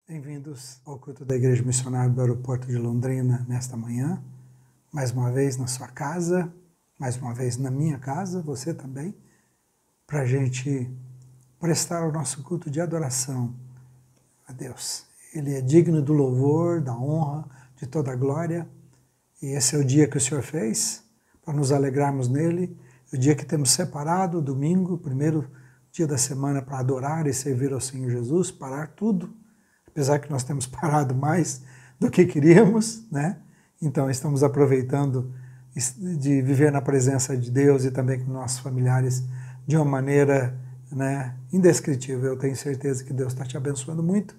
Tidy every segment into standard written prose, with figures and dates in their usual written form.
Bem-vindos ao culto da Igreja Missionária do Aeroporto de Londrina nesta manhã, mais uma vez na sua casa, mais uma vez na minha casa, você também, para a gente prestar o nosso culto de adoração a Deus. Ele é digno do louvor, da honra, de toda a glória, e esse é o dia que o Senhor fez, para nos alegrarmos nele, o dia que temos separado, domingo, primeiro dia da semana para adorar e servir ao Senhor Jesus, parar tudo, apesar que nós temos parado mais do que queríamos, né? Então estamos aproveitando de viver na presença de Deus e também com nossos familiares de uma maneira, né, indescritível. Eu tenho certeza que Deus está te abençoando muito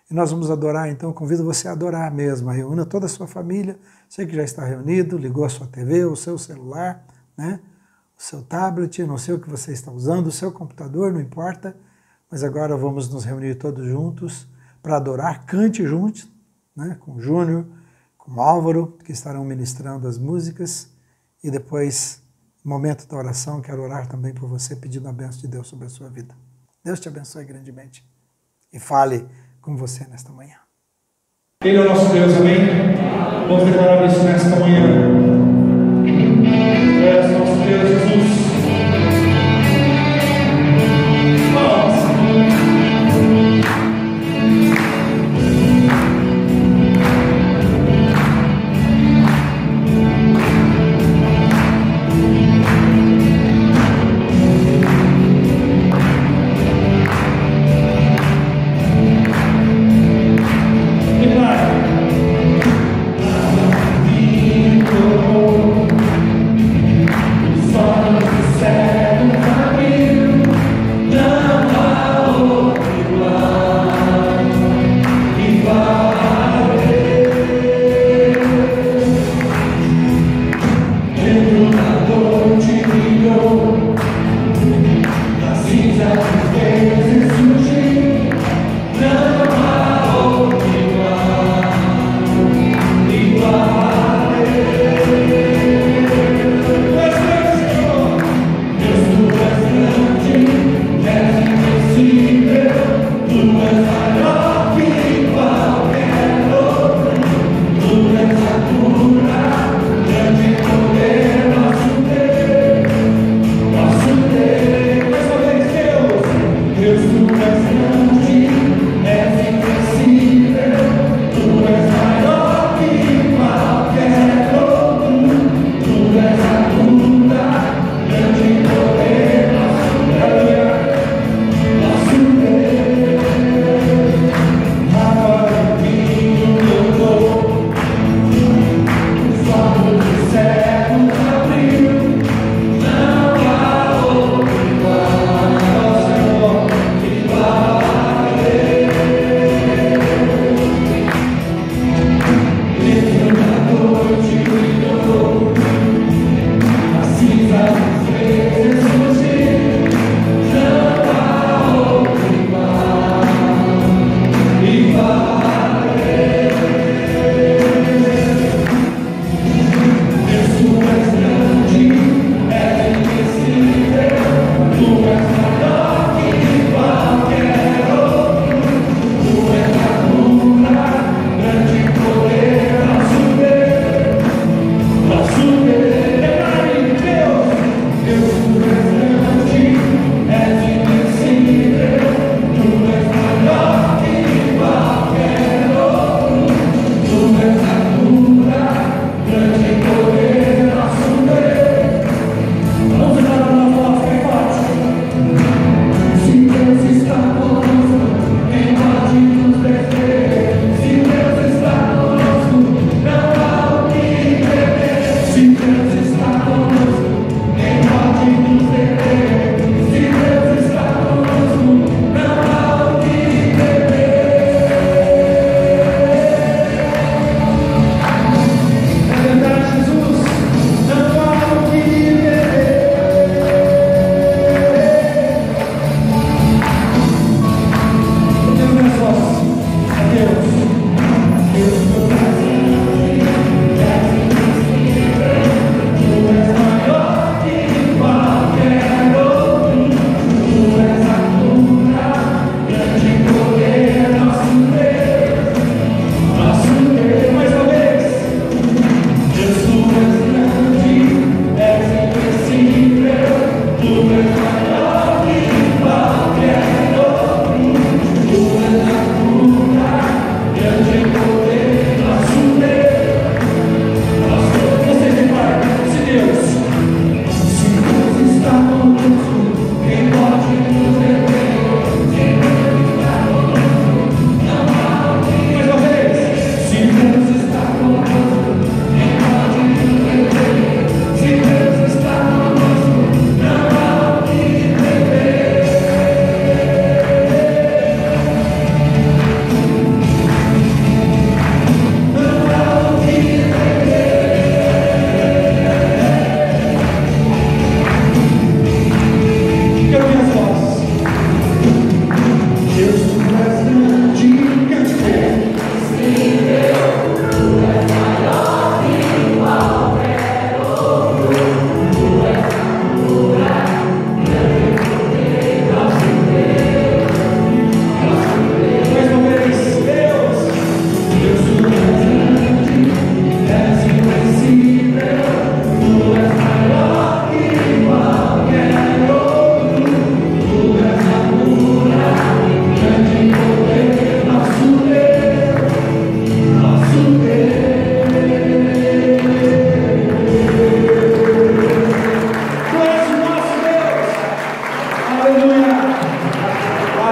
e nós vamos adorar, então convido você a adorar mesmo, reúna toda a sua família, você que já está reunido, ligou a sua TV, o seu celular, né, o seu tablet, não sei o que você está usando, o seu computador, não importa, mas agora vamos nos reunir todos juntos para adorar, cante juntos, né, com o Júnior, com o Álvaro, que estarão ministrando as músicas, e depois, no momento da oração, quero orar também por você, pedindo a bênção de Deus sobre a sua vida. Deus te abençoe grandemente e fale com você nesta manhã. Ele é o nosso Deus, amém? Vamos declarar isso nesta manhã. É o nosso Deus, Jesus. Father.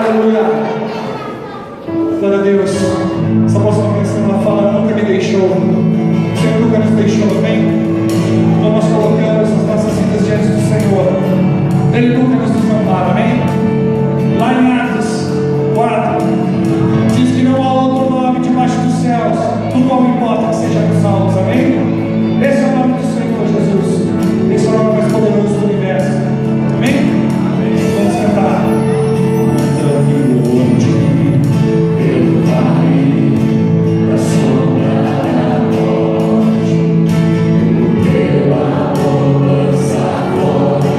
Aleluia. Glória a Deus. Essa próxima canção ela fala: nunca me deixou. O Senhor nunca nos deixou, amém? Então nós colocamos as nossas vidas diante do Senhor. Ele nunca nos desampara, amém? Lá em Atos 4, diz que não há outro nome debaixo dos céus, no qual importa que sejamos salvos, amém? Esse é o nome do Senhor Jesus. Esse é o nome mais poderoso do universo, amém? Vamos cantar. Eu caí da sombra da morte, o teu amor lança fora.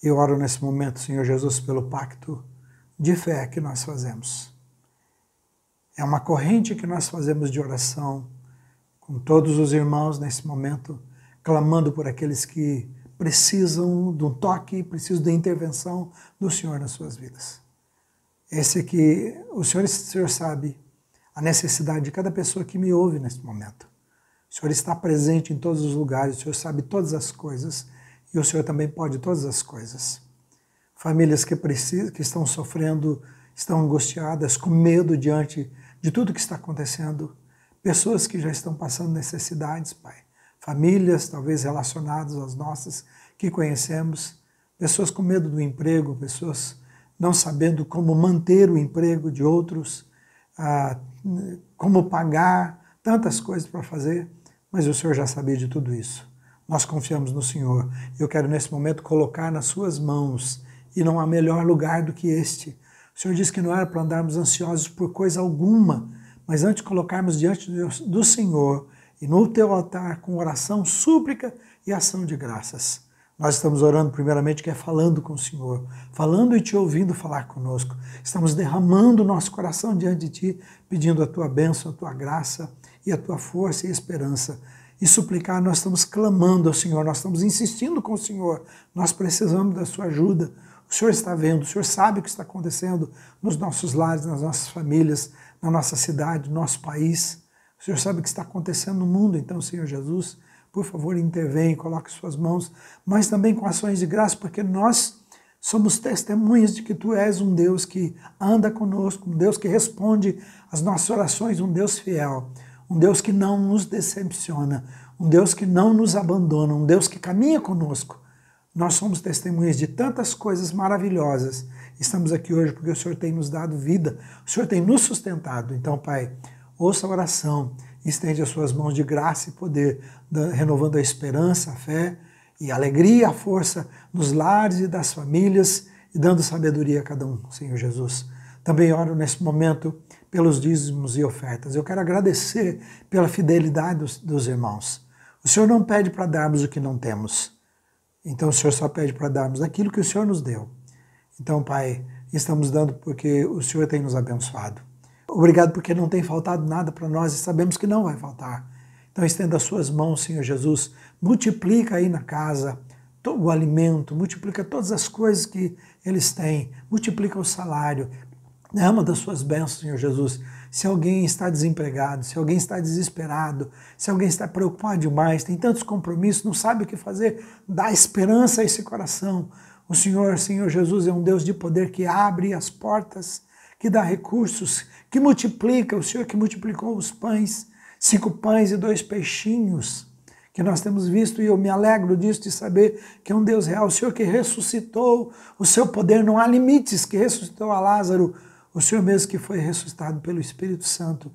Eu oro nesse momento, Senhor Jesus, pelo pacto de fé que nós fazemos. É uma corrente que nós fazemos de oração com todos os irmãos nesse momento, clamando por aqueles que precisam de um toque, precisam da intervenção do Senhor nas suas vidas. Esse que o Senhor sabe a necessidade de cada pessoa que me ouve nesse momento. O Senhor está presente em todos os lugares, o Senhor sabe todas as coisas e o Senhor também pode todas as coisas. Famílias que estão sofrendo, estão angustiadas, com medo diante de tudo que está acontecendo. Pessoas que já estão passando necessidades, Pai. Famílias talvez relacionadas às nossas, que conhecemos. Pessoas com medo do emprego, pessoas não sabendo como manter o emprego de outros, como pagar, tantas coisas para fazer. Mas o Senhor já sabia de tudo isso. Nós confiamos no Senhor. Eu quero nesse momento colocar nas suas mãos, e não há melhor lugar do que este. O Senhor disse que não era para andarmos ansiosos por coisa alguma, mas antes de colocarmos diante do Senhor e no teu altar com oração, súplica e ação de graças. Nós estamos orando primeiramente, que é falando com o Senhor, falando e te ouvindo falar conosco. Estamos derramando o nosso coração diante de ti, pedindo a tua bênção, a tua graça e a tua força e esperança. E suplicar, nós estamos clamando ao Senhor, nós estamos insistindo com o Senhor, nós precisamos da sua ajuda. O Senhor está vendo, o Senhor sabe o que está acontecendo nos nossos lares, nas nossas famílias, na nossa cidade, no nosso país. O Senhor sabe o que está acontecendo no mundo. Então, Senhor Jesus, por favor, intervém, coloque suas mãos, mas também com ações de graça, porque nós somos testemunhas de que Tu és um Deus que anda conosco, um Deus que responde às nossas orações, um Deus fiel, um Deus que não nos decepciona, um Deus que não nos abandona, um Deus que caminha conosco. Nós somos testemunhas de tantas coisas maravilhosas. Estamos aqui hoje porque o Senhor tem nos dado vida, o Senhor tem nos sustentado. Então, Pai, ouça a oração, estende as suas mãos de graça e poder, renovando a esperança, a fé e a alegria, a força nos lares e das famílias e dando sabedoria a cada um, Senhor Jesus. Também oro nesse momento pelos dízimos e ofertas. Eu quero agradecer pela fidelidade dos irmãos. O Senhor não pede para darmos o que não temos. Então o Senhor só pede para darmos aquilo que o Senhor nos deu. Então, Pai, estamos dando porque o Senhor tem nos abençoado. Obrigado porque não tem faltado nada para nós e sabemos que não vai faltar. Então estenda as suas mãos, Senhor Jesus, multiplica aí na casa todo o alimento, multiplica todas as coisas que eles têm, multiplica o salário, derrama das suas bênçãos, Senhor Jesus. Se alguém está desempregado, se alguém está desesperado, se alguém está preocupado demais, tem tantos compromissos, não sabe o que fazer, dá esperança a esse coração. O Senhor, Senhor Jesus, é um Deus de poder que abre as portas, que dá recursos, que multiplica, o Senhor que multiplicou os pães, 5 pães e 2 peixinhos, que nós temos visto, e eu me alegro disso, de saber que é um Deus real, o Senhor que ressuscitou, o seu poder não há limites, que ressuscitou a Lázaro, o Senhor mesmo que foi ressuscitado pelo Espírito Santo.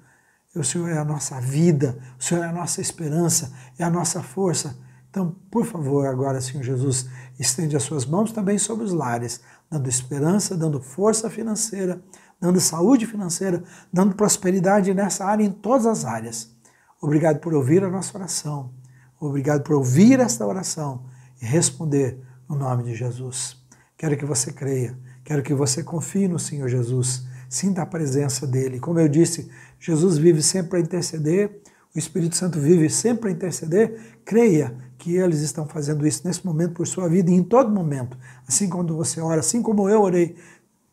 O Senhor é a nossa vida, o Senhor é a nossa esperança, é a nossa força. Então, por favor, agora, Senhor Jesus, estende as suas mãos também sobre os lares, dando esperança, dando força financeira, dando saúde financeira, dando prosperidade nessa área, em todas as áreas. Obrigado por ouvir a nossa oração. Obrigado por ouvir esta oração e responder no nome de Jesus. Quero que você creia. Quero que você confie no Senhor Jesus, sinta a presença dEle. Como eu disse, Jesus vive sempre para interceder, o Espírito Santo vive sempre para interceder. Creia que eles estão fazendo isso nesse momento por sua vida e em todo momento. Assim quando você ora, assim como eu orei,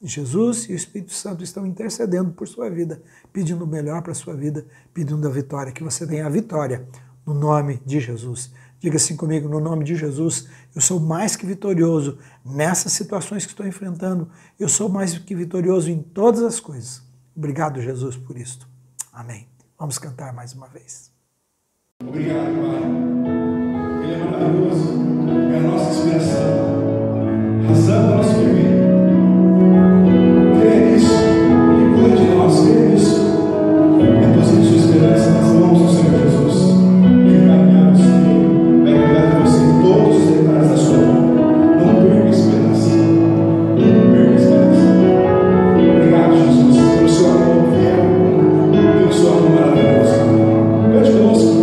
Jesus e o Espírito Santo estão intercedendo por sua vida, pedindo o melhor para a sua vida, pedindo a vitória, que você tenha a vitória no nome de Jesus. Diga assim comigo, no nome de Jesus, eu sou mais que vitorioso nessas situações que estou enfrentando. Eu sou mais que vitorioso em todas as coisas. Obrigado, Jesus, por isto. Amém. Vamos cantar mais uma vez. Obrigado, Pai. Ele é maravilhoso, é a nossa inspiração, razão do nosso viver. Creia nisso, Ele cuida de nós, creia nisso. Deposite sua esperança nas mãos do Senhor Jesus. Ele vai guiar o Senhor, vai cuidar de você em todos os detalhes da sua vida. Não perca a esperança. Não perca a esperança. Obrigado, Jesus, pelo seu amor fiel, pelo seu amor maravilhoso. Cante conosco.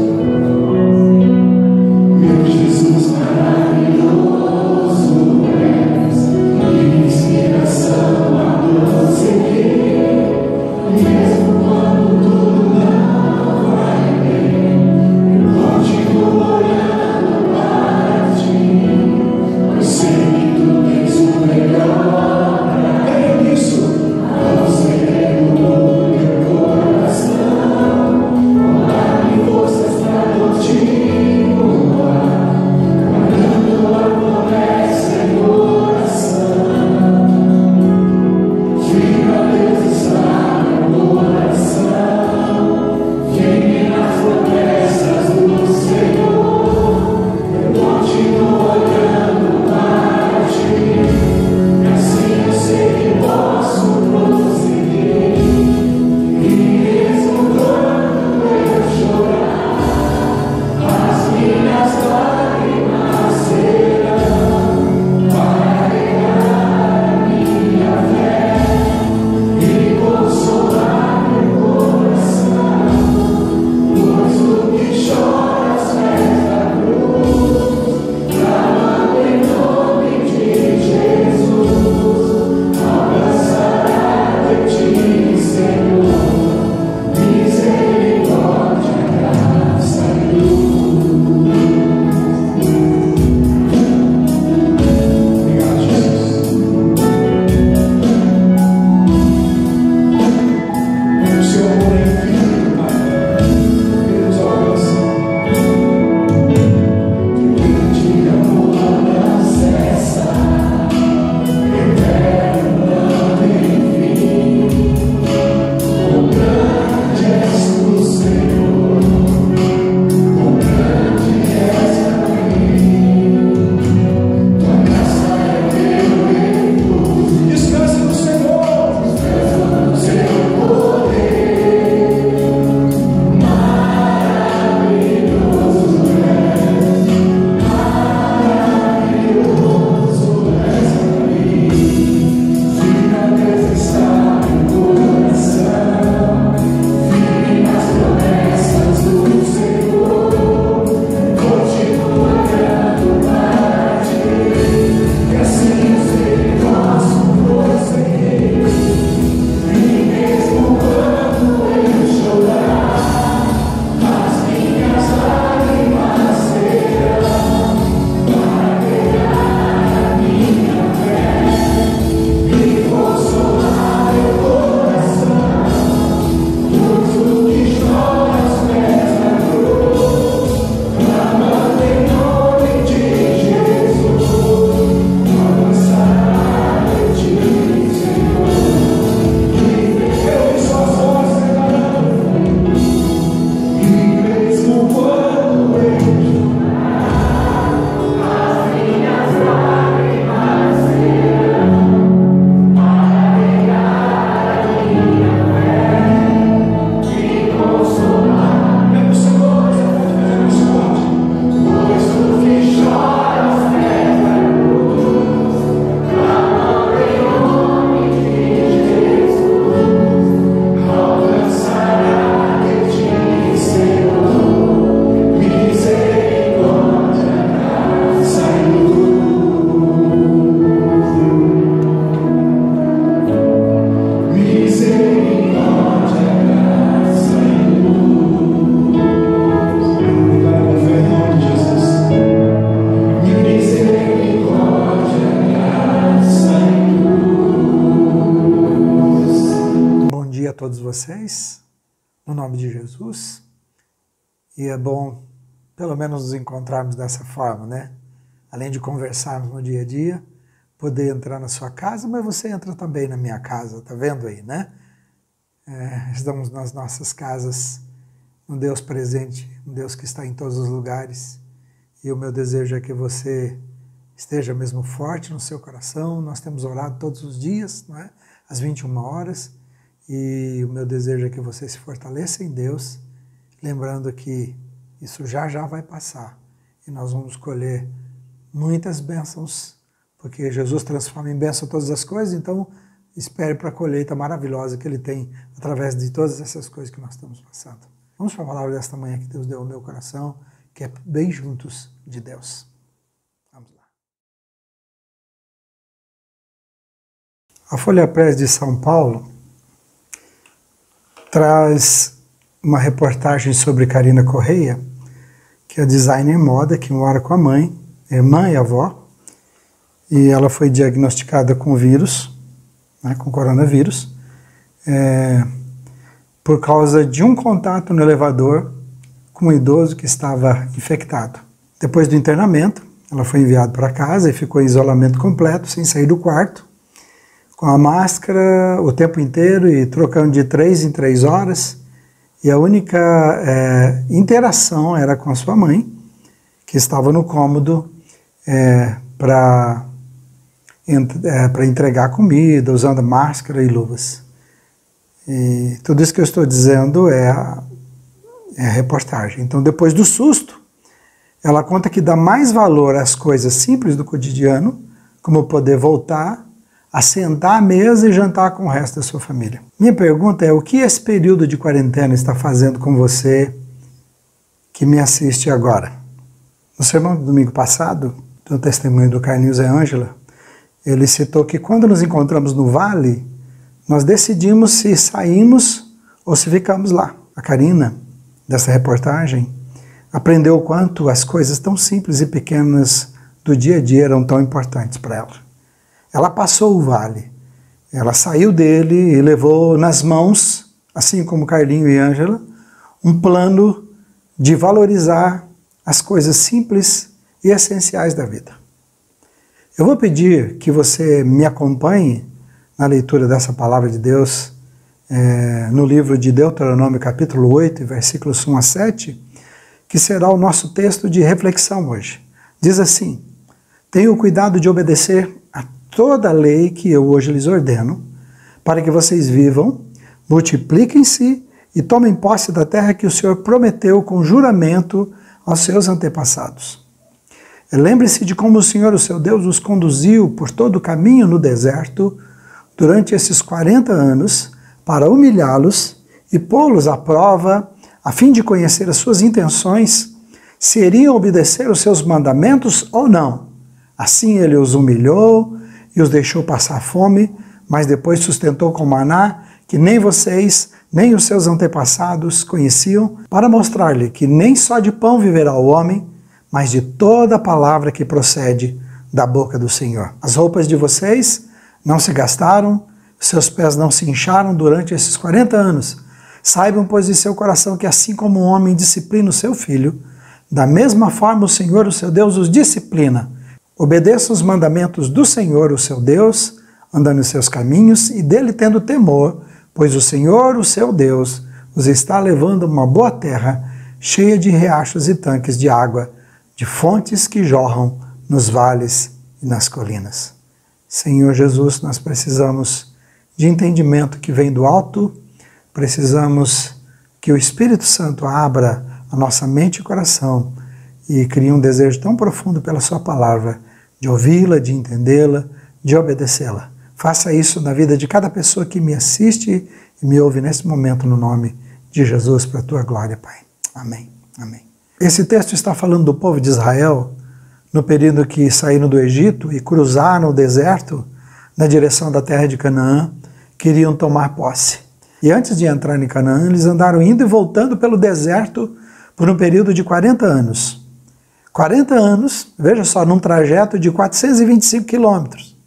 todos vocês, no nome de Jesus. E é bom, pelo menos, nos encontrarmos dessa forma, né? Além de conversarmos no dia a dia, poder entrar na sua casa, mas você entra também na minha casa, tá vendo aí, né? Estamos nas nossas casas, um Deus presente, um Deus que está em todos os lugares. E o meu desejo é que você esteja mesmo forte no seu coração. Nós temos orado todos os dias, não é? Às 21 horas. E o meu desejo é que você se fortaleça em Deus, lembrando que isso já vai passar. E nós vamos colher muitas bênçãos, porque Jesus transforma em bênção todas as coisas, então espere para a colheita maravilhosa que Ele tem através de todas essas coisas que nós estamos passando. Vamos para a palavra desta manhã que Deus deu ao meu coração, que é bem juntos de Deus. Vamos lá. A Folha Press de São Paulo traz uma reportagem sobre Karina Correia, que é designer moda, que mora com a mãe, irmã e avó, e ela foi diagnosticada com vírus, né, com coronavírus, por causa de um contato no elevador com um idoso que estava infectado. Depois do internamento, ela foi enviada para casa e ficou em isolamento completo, sem sair do quarto, com a máscara o tempo inteiro e trocando de 3 em 3 horas. E a única interação era com a sua mãe, que estava no cômodo para entregar comida, usando máscara e luvas. E tudo isso que eu estou dizendo é a reportagem. Então, depois do susto, ela conta que dá mais valor às coisas simples do cotidiano, como poder voltar a sentar à mesa e jantar com o resto da sua família. Minha pergunta é: o que esse período de quarentena está fazendo com você que me assiste agora? No sermão do domingo passado, do testemunho do Carlinhos e Ângela, ele citou que quando nos encontramos no vale, nós decidimos se saímos ou se ficamos lá. A Karina, dessa reportagem, aprendeu o quanto as coisas tão simples e pequenas do dia a dia eram tão importantes para ela. Ela passou o vale, ela saiu dele e levou nas mãos, assim como Carlinho e Ângela, um plano de valorizar as coisas simples e essenciais da vida. Eu vou pedir que você me acompanhe na leitura dessa palavra de Deus no livro de Deuteronômio, capítulo 8, versículos 1 a 7, que será o nosso texto de reflexão hoje. Diz assim: tenham cuidado de obedecer a toda a lei que eu hoje lhes ordeno, para que vocês vivam, multipliquem-se e tomem posse da terra que o Senhor prometeu com juramento aos seus antepassados. Lembre-se de como o Senhor, o seu Deus, os conduziu por todo o caminho no deserto durante esses 40 anos para humilhá-los e pô-los à prova, a fim de conhecer as suas intenções, se iriam obedecer os seus mandamentos ou não. Assim ele os humilhou e os deixou passar fome, mas depois sustentou com maná, que nem vocês, nem os seus antepassados conheciam, para mostrar-lhe que nem só de pão viverá o homem, mas de toda a palavra que procede da boca do Senhor. As roupas de vocês não se gastaram, seus pés não se incharam durante esses 40 anos. Saibam, pois, em seu coração que assim como um homem disciplina o seu filho, da mesma forma o Senhor, o seu Deus, os disciplina. Obedeçam os mandamentos do Senhor, o seu Deus, andando em seus caminhos e dele tendo temor, pois o Senhor, o seu Deus, os está levando a uma boa terra, cheia de riachos e tanques de água, de fontes que jorram nos vales e nas colinas. Senhor Jesus, nós precisamos de entendimento que vem do alto, precisamos que o Espírito Santo abra a nossa mente e coração e crie um desejo tão profundo pela sua palavra, de ouvi-la, de entendê-la, de obedecê-la. Faça isso na vida de cada pessoa que me assiste e me ouve nesse momento, no nome de Jesus, para a tua glória, Pai. Amém. Amém. Esse texto está falando do povo de Israel no período que saíram do Egito e cruzaram o deserto na direção da terra de Canaã, queriam tomar posse. E antes de entrar em Canaã, eles andaram indo e voltando pelo deserto por um período de 40 anos. 40 anos, veja só, num trajeto de 425 quilômetros,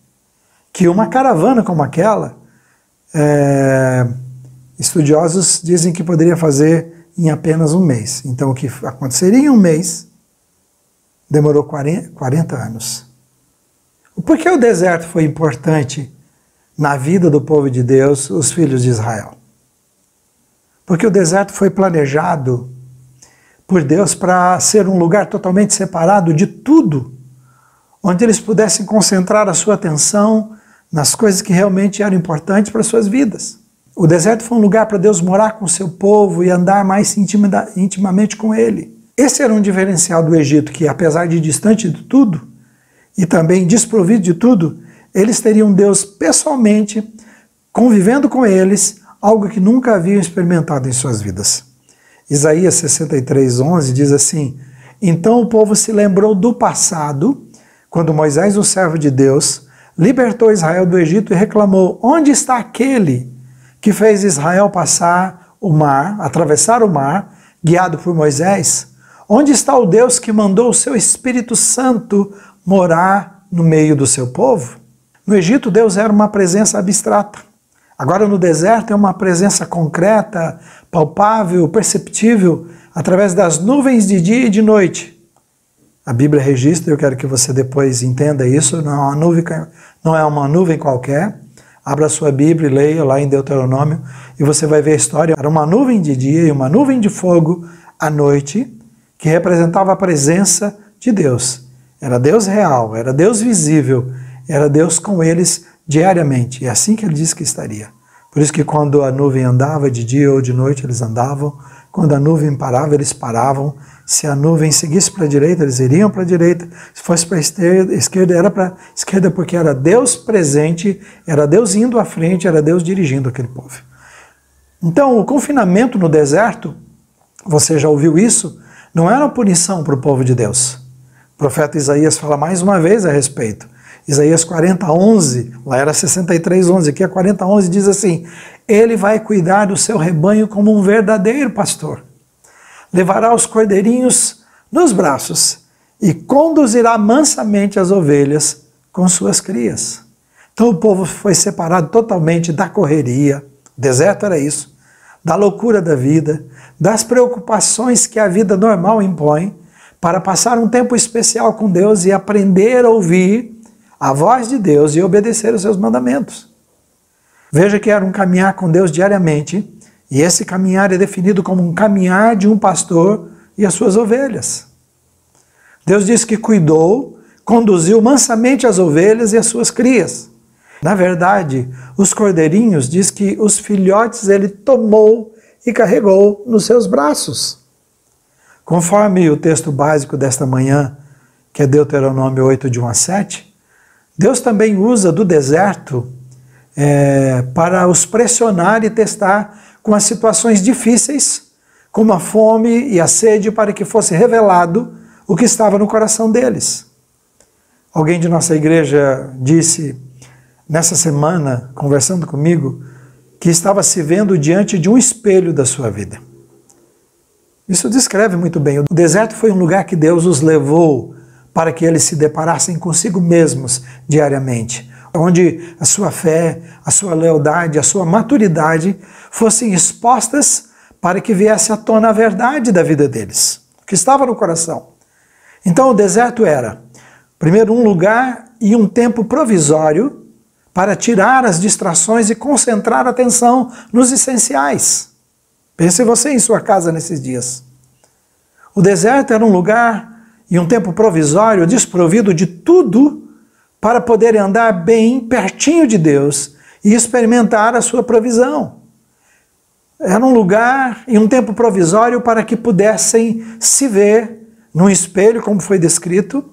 que uma caravana como aquela estudiosos dizem que poderia fazer em apenas um mês. Então, o que aconteceria em um mês demorou 40 anos. Por que o deserto foi importante na vida do povo de Deus, os filhos de Israel? Porque o deserto foi planejado por Deus para ser um lugar totalmente separado de tudo, onde eles pudessem concentrar a sua atenção nas coisas que realmente eram importantes para as suas vidas. O deserto foi um lugar para Deus morar com o seu povo e andar mais intimamente com ele. Esse era um diferencial do Egito, que apesar de distante de tudo, e também desprovido de tudo, eles teriam Deus pessoalmente, convivendo com eles, algo que nunca haviam experimentado em suas vidas. Isaías 63:11 diz assim: então o povo se lembrou do passado, quando Moisés, o servo de Deus, libertou Israel do Egito e reclamou: onde está aquele que fez Israel passar o mar, atravessar o mar, guiado por Moisés? Onde está o Deus que mandou o seu Espírito Santo morar no meio do seu povo? No Egito, Deus era uma presença abstrata. Agora, no deserto, é uma presença concreta, palpável, perceptível, através das nuvens de dia e de noite. A Bíblia registra, eu quero que você depois entenda isso, não é uma nuvem qualquer. Abra sua Bíblia e leia lá em Deuteronômio, e você vai ver a história. Era uma nuvem de dia e uma nuvem de fogo à noite, que representava a presença de Deus. Era Deus real, era Deus visível, era Deus com eles diariamente. É assim que ele disse que estaria. Por isso que quando a nuvem andava de dia ou de noite, eles andavam. Quando a nuvem parava, eles paravam. Se a nuvem seguisse para a direita, eles iriam para a direita. Se fosse para a esquerda, era para a esquerda, porque era Deus presente, era Deus indo à frente, era Deus dirigindo aquele povo. Então, o confinamento no deserto, você já ouviu isso, não era uma punição para o povo de Deus. O profeta Isaías fala mais uma vez a respeito. Isaías 40:11, lá era 63:11, aqui é 40:11, diz assim: ele vai cuidar do seu rebanho como um verdadeiro pastor. Levará os cordeirinhos nos braços e conduzirá mansamente as ovelhas com suas crias. Então o povo foi separado totalmente da correria, o deserto era isso, da loucura da vida, das preocupações que a vida normal impõe, para passar um tempo especial com Deus e aprender a ouvir a voz de Deus e obedecer os seus mandamentos. Veja que era um caminhar com Deus diariamente, e esse caminhar é definido como um caminhar de um pastor e as suas ovelhas. Deus diz que cuidou, conduziu mansamente as ovelhas e as suas crias. Na verdade, os cordeirinhos, diz que os filhotes ele tomou e carregou nos seus braços. Conforme o texto básico desta manhã, que é Deuteronômio 8, de 1 a 7, Deus também usa do deserto para os pressionar e testar com as situações difíceis, como a fome e a sede, para que fosse revelado o que estava no coração deles. Alguém de nossa igreja disse, nessa semana, conversando comigo, que estava se vendo diante de um espelho da sua vida. Isso descreve muito bem. O deserto foi um lugar que Deus os levou para que eles se deparassem consigo mesmos diariamente, onde a sua fé, a sua lealdade, a sua maturidade fossem expostas para que viesse à tona a verdade da vida deles, o que estava no coração. Então o deserto era, primeiro, um lugar e um tempo provisório para tirar as distrações e concentrar a atenção nos essenciais. Pense você em sua casa nesses dias. O deserto era um lugar e um tempo provisório desprovido de tudo para poderem andar bem pertinho de Deus e experimentar a sua provisão. Era um lugar e um tempo provisório para que pudessem se ver num espelho, como foi descrito,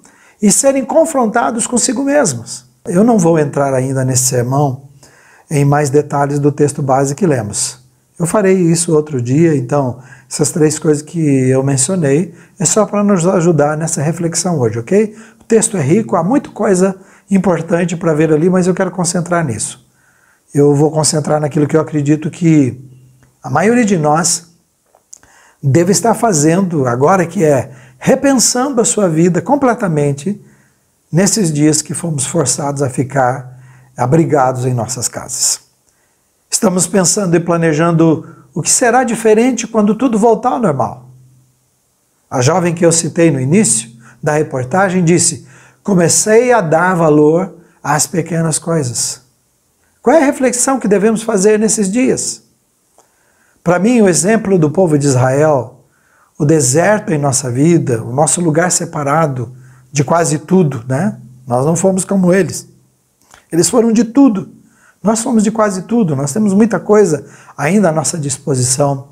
e serem confrontados consigo mesmos. Eu não vou entrar ainda nesse sermão em mais detalhes do texto base que lemos. Eu farei isso outro dia, então essas três coisas que eu mencionei é só para nos ajudar nessa reflexão hoje, ok? O texto é rico, há muita coisa importante para ver ali, mas eu quero concentrar nisso. Eu vou concentrar naquilo que eu acredito que a maioria de nós deve estar fazendo agora, que é repensando a sua vida completamente nesses dias que fomos forçados a ficar abrigados em nossas casas. Estamos pensando e planejando o que será diferente quando tudo voltar ao normal. A jovem que eu citei no início da reportagem disse: comecei a dar valor às pequenas coisas. Qual é a reflexão que devemos fazer nesses dias? Para mim, o exemplo do povo de Israel, o deserto em nossa vida, o nosso lugar separado de quase tudo, né? Nós não fomos como eles. Eles foram de tudo. Nós fomos de quase tudo. Nós temos muita coisa ainda à nossa disposição.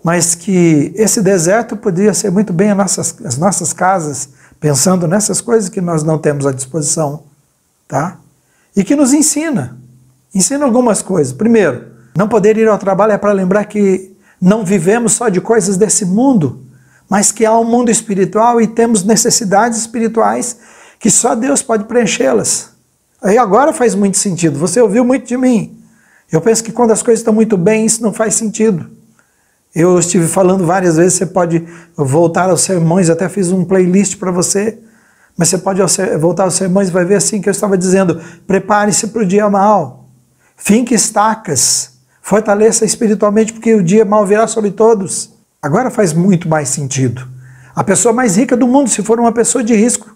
Mas que esse deserto poderia ser muito bem as nossas casas, pensando nessas coisas que nós não temos à disposição, tá? E que nos ensina algumas coisas. Primeiro, não poder ir ao trabalho é para lembrar que não vivemos só de coisas desse mundo, mas que há um mundo espiritual e temos necessidades espirituais que só Deus pode preenchê-las. Aí agora faz muito sentido. Você ouviu muito de mim. Eu penso que quando as coisas estão muito bem, isso não faz sentido. Eu estive falando várias vezes, você pode voltar aos sermões, até fiz um playlist para você, mas você pode voltar aos sermões e vai ver assim que eu estava dizendo: prepare-se para o dia mau, finque estacas, fortaleça espiritualmente, porque o dia mau virá sobre todos. Agora faz muito mais sentido. A pessoa mais rica do mundo, se for uma pessoa de risco,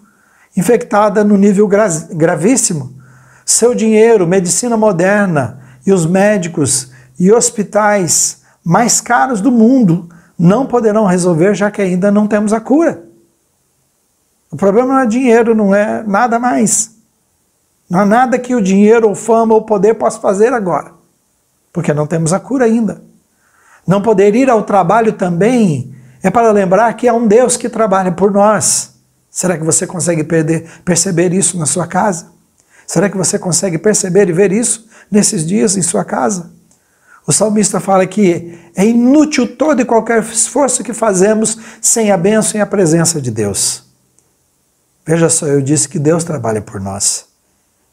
infectada no nível gravíssimo, seu dinheiro, medicina moderna e os médicos e hospitais mais caros do mundo não poderão resolver, já que ainda não temos a cura. O problema não é dinheiro, não é nada mais. Não há nada que o dinheiro ou fama ou poder possa fazer agora, porque não temos a cura ainda. Não poder ir ao trabalho também é para lembrar que há um Deus que trabalha por nós. Será que você consegue perceber isso na sua casa? Será que você consegue perceber e ver isso nesses dias em sua casa? O salmista fala que é inútil todo e qualquer esforço que fazemos sem a bênção e a presença de Deus. Veja só, eu disse que Deus trabalha por nós.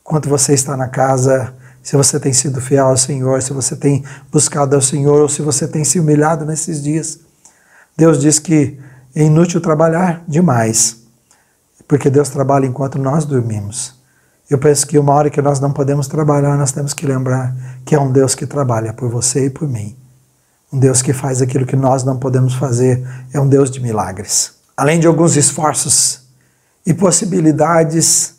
Enquanto você está na casa, se você tem sido fiel ao Senhor, se você tem buscado ao Senhor, ou se você tem se humilhado nesses dias, Deus diz que é inútil trabalhar demais, porque Deus trabalha enquanto nós dormimos. Eu penso que uma hora que nós não podemos trabalhar, nós temos que lembrar que é um Deus que trabalha por você e por mim. Um Deus que faz aquilo que nós não podemos fazer, é um Deus de milagres. Além de alguns esforços e possibilidades,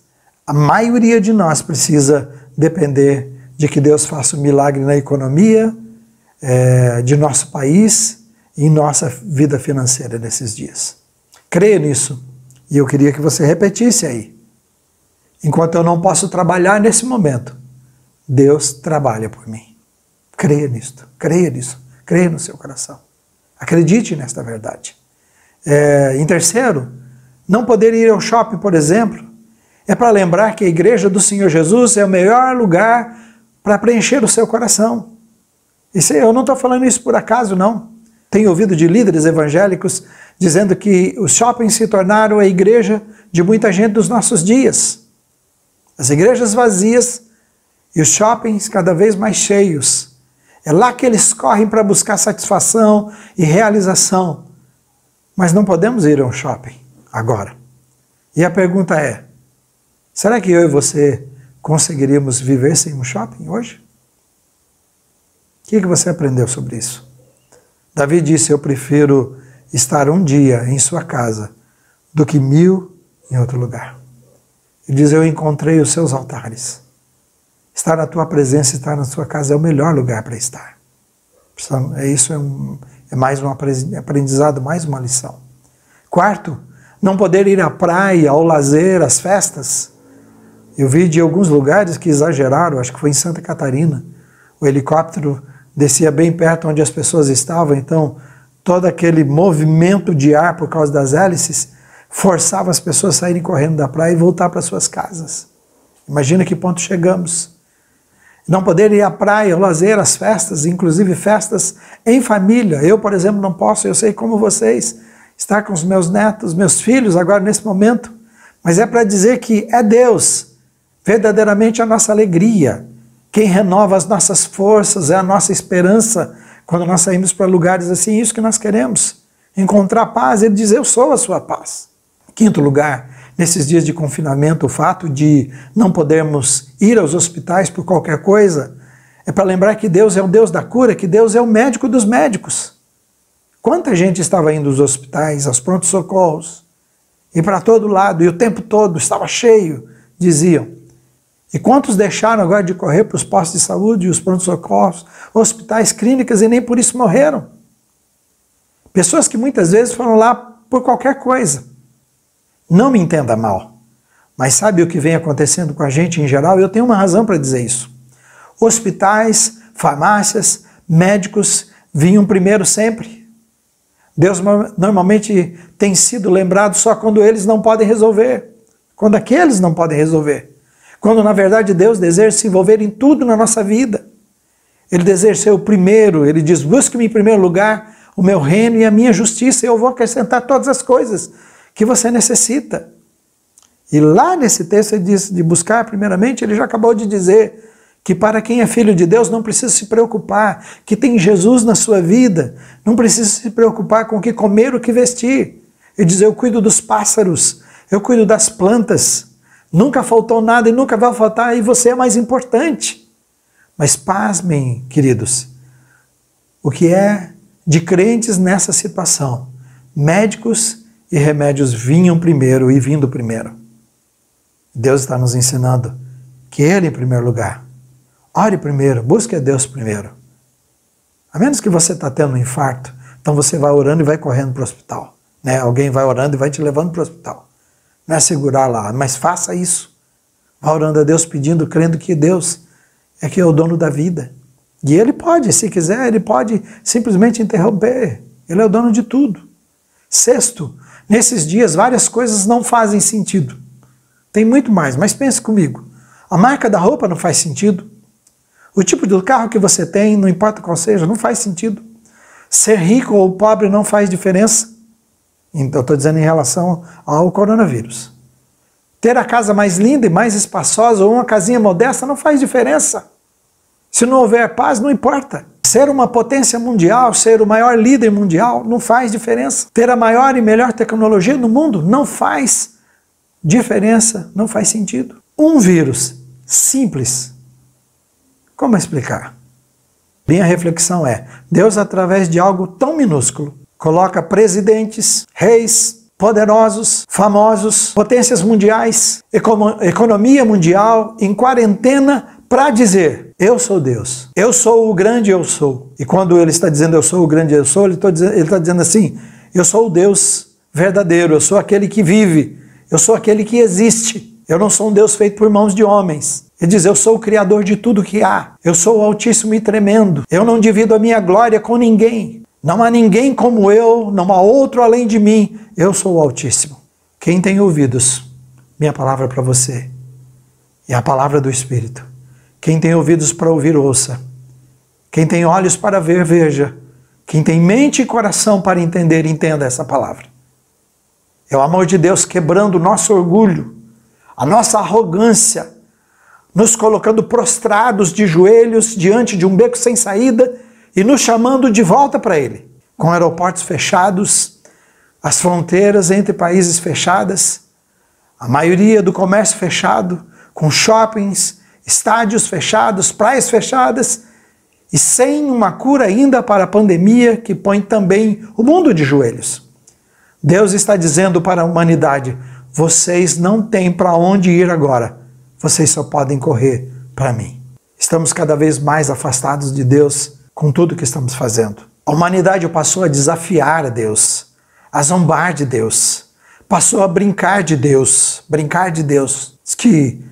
a maioria de nós precisa depender de que Deus faça um milagre na economia de nosso país e em nossa vida financeira nesses dias. Creia nisso. E eu queria que você repetisse aí. Enquanto eu não posso trabalhar nesse momento, Deus trabalha por mim. Creia nisto, creia nisso, creia no seu coração. Acredite nesta verdade. Em terceiro, não poder ir ao shopping, por exemplo, é para lembrar que a igreja do Senhor Jesus é o melhor lugar para preencher o seu coração. Eu não estou falando isso por acaso, não. Tenho ouvido de líderes evangélicos dizendo que os shoppings se tornaram a igreja de muita gente dos nossos dias. As igrejas vazias e os shoppings cada vez mais cheios. É lá que eles correm para buscar satisfação e realização. Mas não podemos ir a um shopping agora. E a pergunta é: será que eu e você conseguiríamos viver sem um shopping hoje? O que você aprendeu sobre isso? Davi disse: eu prefiro estar um dia em sua casa do que 1000 em outro lugar. Ele diz: eu encontrei os seus altares. Estar na tua presença, estar na sua casa é o melhor lugar para estar. Isso é mais um aprendizado, mais uma lição. Quarto, não poder ir à praia, ao lazer, às festas. Eu vi de alguns lugares que exageraram, acho que foi em Santa Catarina. O helicóptero descia bem perto onde as pessoas estavam, então todo aquele movimento de ar por causa das hélices forçava as pessoas a saírem correndo da praia e voltar para suas casas. Imagina que ponto chegamos. Não poder ir à praia, ao lazer, às festas, inclusive festas em família. Eu, por exemplo, não posso, eu sei como vocês, estar com os meus netos, meus filhos agora nesse momento, mas é para dizer que é Deus verdadeiramente a nossa alegria. Quem renova as nossas forças é a nossa esperança quando nós saímos para lugares assim, isso que nós queremos. Encontrar paz, ele diz: eu sou a sua paz. Quinto lugar, nesses dias de confinamento, o fato de não podermos ir aos hospitais por qualquer coisa É para lembrar que Deus é o Deus da cura, que Deus é o médico dos médicos. Quanta gente estava indo aos hospitais, aos prontos-socorros, e para todo lado, e o tempo todo estava cheio, diziam. E quantos deixaram agora de correr para os postos de saúde, os prontos-socorros, hospitais, clínicas, e nem por isso morreram? Pessoas que muitas vezes foram lá por qualquer coisa. Não me entenda mal, mas sabe o que vem acontecendo com a gente em geral? Eu tenho uma razão para dizer isso. Hospitais, farmácias, médicos vinham primeiro sempre. Deus normalmente tem sido lembrado só quando eles não podem resolver, quando aqueles não podem resolver, quando na verdade Deus deseja se envolver em tudo na nossa vida. Ele deseja ser o primeiro, ele diz, busque-me em primeiro lugar o meu reino e a minha justiça, e eu vou acrescentar todas as coisas que você necessita. E lá nesse texto ele diz de buscar primeiramente, ele já acabou de dizer que para quem é filho de Deus não precisa se preocupar, que tem Jesus na sua vida, não precisa se preocupar com o que comer ou o que vestir. Ele diz, eu cuido dos pássaros, eu cuido das plantas, nunca faltou nada e nunca vai faltar, e você é mais importante. Mas pasmem, queridos, o que é de crentes nessa situação? Médicos e remédios vinham primeiro e vindo primeiro. Deus está nos ensinando que Ele em primeiro lugar. Ore primeiro, busque a Deus primeiro. A menos que você está tendo um infarto, então você vai orando e vai correndo para o hospital. Né? Alguém vai orando e vai te levando para o hospital. Não é segurar lá, mas faça isso. Vá orando a Deus, pedindo, crendo que Deus é que é o dono da vida. E Ele pode, se quiser, Ele pode simplesmente interromper. Ele é o dono de tudo. Sexto, nesses dias várias coisas não fazem sentido. Tem muito mais, mas pense comigo. A marca da roupa não faz sentido. O tipo de carro que você tem, não importa qual seja, não faz sentido. Ser rico ou pobre não faz diferença. Então, estou dizendo em relação ao coronavírus. Ter a casa mais linda e mais espaçosa ou uma casinha modesta não faz diferença. Se não houver paz, não importa. Ser uma potência mundial, ser o maior líder mundial, não faz diferença. Ter a maior e melhor tecnologia no mundo não faz diferença, não faz sentido. Um vírus simples. Como explicar? Minha reflexão é, Deus, através de algo tão minúsculo, coloca presidentes, reis, poderosos, famosos, potências mundiais, economia mundial em quarentena para dizer, eu sou Deus, eu sou o grande eu sou. E quando ele está dizendo eu sou o grande eu sou, ele está dizendo assim, eu sou o Deus verdadeiro, eu sou aquele que vive, eu sou aquele que existe. Eu não sou um Deus feito por mãos de homens. Ele diz, eu sou o Criador de tudo que há. Eu sou o Altíssimo e Tremendo. Eu não divido a minha glória com ninguém. Não há ninguém como eu, não há outro além de mim. Eu sou o Altíssimo. Quem tem ouvidos, minha palavra para você. E a palavra do Espírito. Quem tem ouvidos para ouvir, ouça. Quem tem olhos para ver, veja. Quem tem mente e coração para entender, entenda essa palavra. É o amor de Deus quebrando o nosso orgulho, a nossa arrogância, nos colocando prostrados de joelhos diante de um beco sem saída e nos chamando de volta para Ele. Com aeroportos fechados, as fronteiras entre países fechadas, a maioria do comércio fechado, com shoppings, estádios fechados, praias fechadas e sem uma cura ainda para a pandemia que põe também o mundo de joelhos. Deus está dizendo para a humanidade, vocês não têm para onde ir agora, vocês só podem correr para mim. Estamos cada vez mais afastados de Deus com tudo que estamos fazendo. A humanidade passou a desafiar a Deus, a zombar de Deus, passou a brincar de Deus, Diz que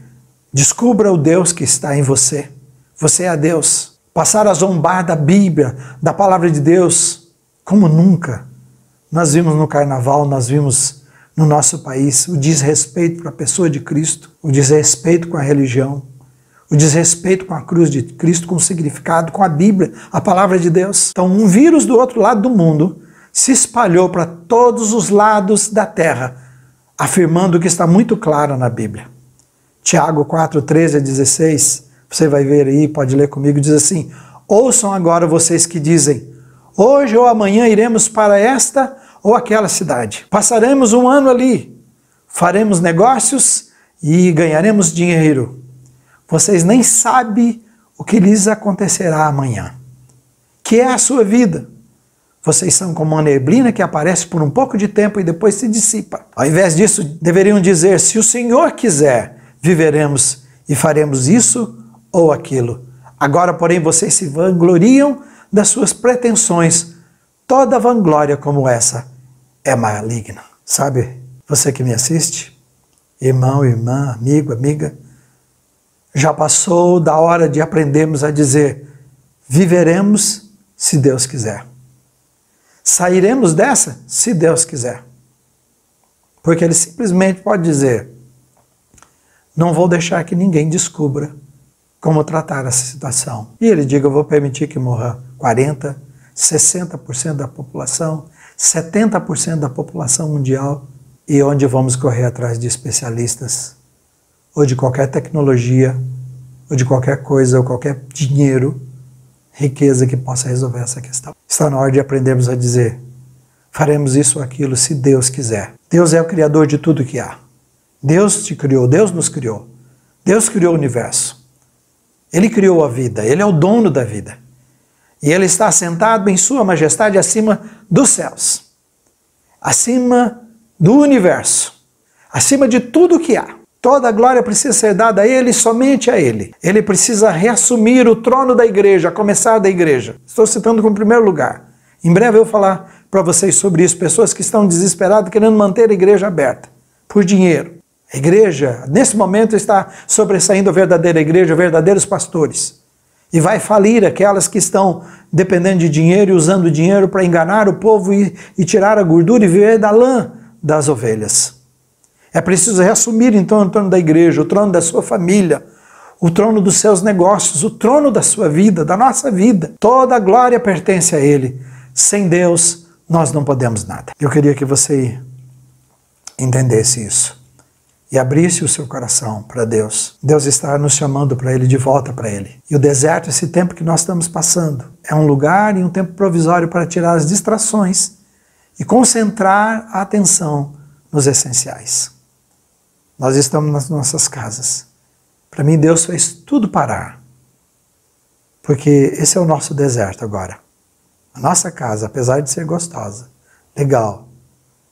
descubra o Deus que está em você. Você é Deus. Passaram a zombar da Bíblia, da palavra de Deus, como nunca. Nós vimos no carnaval, nós vimos no nosso país o desrespeito para a pessoa de Cristo, o desrespeito com a religião, o desrespeito com a cruz de Cristo, com o significado, com a Bíblia, a palavra de Deus. Então, um vírus do outro lado do mundo se espalhou para todos os lados da terra, afirmando o que está muito claro na Bíblia. Tiago 4, 13 a 16, você vai ver aí, pode ler comigo, diz assim, ouçam agora vocês que dizem, hoje ou amanhã iremos para esta ou aquela cidade. Passaremos um ano ali, faremos negócios e ganharemos dinheiro. Vocês nem sabem o que lhes acontecerá amanhã, que é a sua vida. Vocês são como uma neblina que aparece por um pouco de tempo e depois se dissipa. Ao invés disso, deveriam dizer: se o Senhor quiser, viveremos e faremos isso ou aquilo. Agora, porém, vocês se vangloriam das suas pretensões. Toda vanglória como essa é maligna. Sabe, você que me assiste, irmão, irmã, amigo, amiga, já passou da hora de aprendermos a dizer: viveremos se Deus quiser. Sairemos dessa se Deus quiser. Porque Ele simplesmente pode dizer: não vou deixar que ninguém descubra como tratar essa situação. E Ele diga: eu vou permitir que morra 40%, 60% da população, 70% da população mundial, e onde vamos correr atrás de especialistas, ou de qualquer tecnologia, ou de qualquer coisa, ou qualquer dinheiro, riqueza que possa resolver essa questão. Está na hora de aprendermos a dizer: faremos isso ou aquilo se Deus quiser. Deus é o Criador de tudo que há. Deus te criou, Deus nos criou. Deus criou o universo. Ele criou a vida, Ele é o dono da vida. E Ele está sentado em sua majestade acima dos céus, acima do universo, acima de tudo que há. Toda a glória precisa ser dada a Ele, somente a Ele. Ele precisa reassumir o trono da igreja, a começar da igreja. Estou citando como primeiro lugar. Em breve eu vou falar para vocês sobre isso. Pessoas que estão desesperadas querendo manter a igreja aberta por dinheiro. A igreja, nesse momento, está sobressaindo a verdadeira igreja, verdadeiros pastores. E vai falir aquelas que estão dependendo de dinheiro e usando dinheiro para enganar o povo e tirar a gordura e viver da lã das ovelhas. É preciso reassumir então o trono da igreja, o trono da sua família, o trono dos seus negócios, o trono da sua vida, da nossa vida. Toda a glória pertence a Ele. Sem Deus, nós não podemos nada. Eu queria que você entendesse isso e abrisse o seu coração para Deus. Deus está nos chamando para Ele, de volta para Ele. E o deserto, esse tempo que nós estamos passando, é um lugar e um tempo provisório para tirar as distrações e concentrar a atenção nos essenciais. Nós estamos nas nossas casas. Para mim, Deus fez tudo parar. Porque esse é o nosso deserto agora. A nossa casa, apesar de ser gostosa, legal,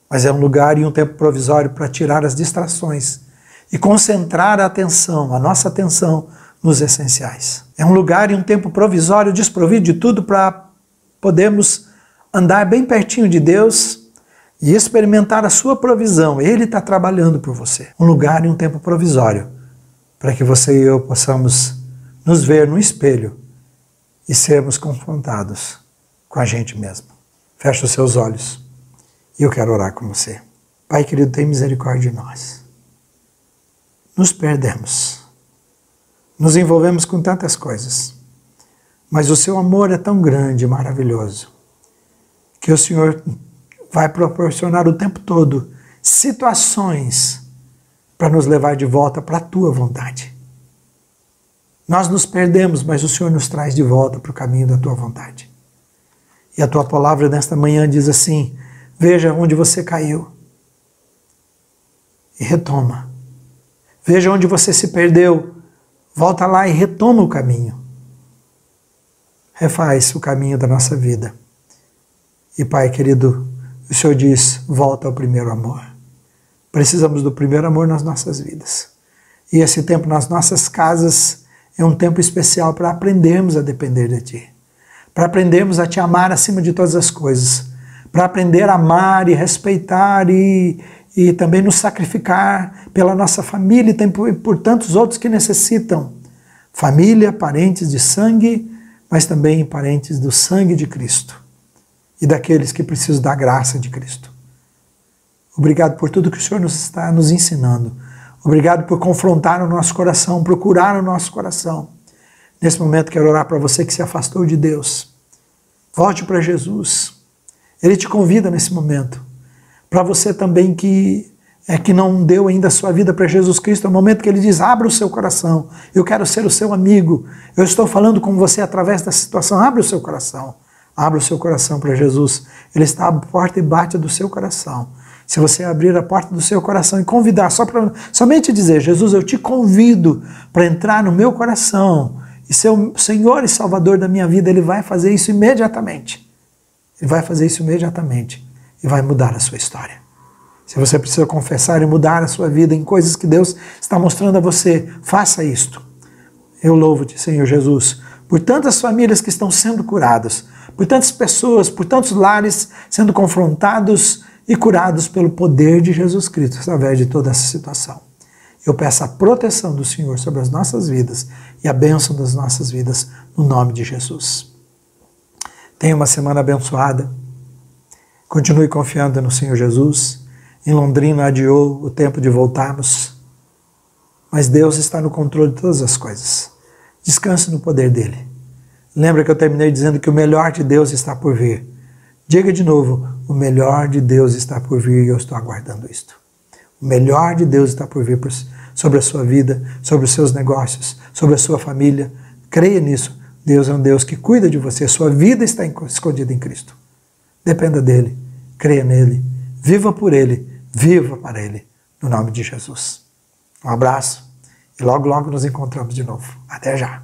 mas é um lugar e um tempo provisório para tirar as distrações e concentrar a atenção, a nossa atenção, nos essenciais. É um lugar e um tempo provisório desprovido de tudo para podermos andar bem pertinho de Deus e experimentar a sua provisão. Ele está trabalhando por você. Um lugar e um tempo provisório para que você e eu possamos nos ver no espelho e sermos confrontados com a gente mesmo. Feche os seus olhos e eu quero orar com você. Pai querido, tem misericórdia de nós. Nos perdemos. Nos envolvemos com tantas coisas. Mas o seu amor é tão grande e maravilhoso que o Senhor vai proporcionar o tempo todo situações para nos levar de volta para a tua vontade. Nós nos perdemos, mas o Senhor nos traz de volta para o caminho da tua vontade. E a tua palavra nesta manhã diz assim: veja onde você caiu e retoma. Veja onde você se perdeu, volta lá e retoma o caminho. Refaz o caminho da nossa vida. E Pai querido, o Senhor diz: volta ao primeiro amor. Precisamos do primeiro amor nas nossas vidas. E esse tempo nas nossas casas é um tempo especial para aprendermos a depender de Ti. Para aprendermos a Te amar acima de todas as coisas. Para aprender a amar e respeitar e também nos sacrificar pela nossa família e por tantos outros que necessitam. Família, parentes de sangue, mas também parentes do sangue de Cristo. E daqueles que precisam da graça de Cristo. Obrigado por tudo que o Senhor está nos ensinando. Obrigado por confrontar o nosso coração, procurar o nosso coração. Nesse momento quero orar para você que se afastou de Deus. Volte para Jesus. Ele te convida nesse momento. Para você também que não deu ainda a sua vida para Jesus Cristo, é o momento que Ele diz: abra o seu coração. Eu quero ser o seu amigo. Eu estou falando com você através dessa situação. Abra o seu coração. Abra o seu coração para Jesus. Ele está à porta e bate do seu coração. Se você abrir a porta do seu coração e convidar, somente dizer: Jesus, eu te convido para entrar no meu coração e ser o Senhor e Salvador da minha vida, Ele vai fazer isso imediatamente. Ele vai fazer isso imediatamente e vai mudar a sua história. Se você precisa confessar e mudar a sua vida em coisas que Deus está mostrando a você, faça isto. Eu louvo-te, Senhor Jesus, por tantas famílias que estão sendo curadas, por tantas pessoas, por tantos lares sendo confrontados e curados pelo poder de Jesus Cristo através de toda essa situação. Eu peço a proteção do Senhor sobre as nossas vidas e a bênção das nossas vidas no nome de Jesus. Tenha uma semana abençoada. Continue confiando no Senhor Jesus. Em Londrina adiou o tempo de voltarmos, mas Deus está no controle de todas as coisas. Descanse no poder dEle. Lembra que eu terminei dizendo que o melhor de Deus está por vir. Diga de novo, o melhor de Deus está por vir e eu estou aguardando isto. O melhor de Deus está por vir sobre a sua vida, sobre os seus negócios, sobre a sua família. Creia nisso. Deus é um Deus que cuida de você. Sua vida está escondida em Cristo. Dependa dEle. Creia nele. Viva por Ele. Viva para Ele. No nome de Jesus. Um abraço. E logo, logo nos encontramos de novo. Até já.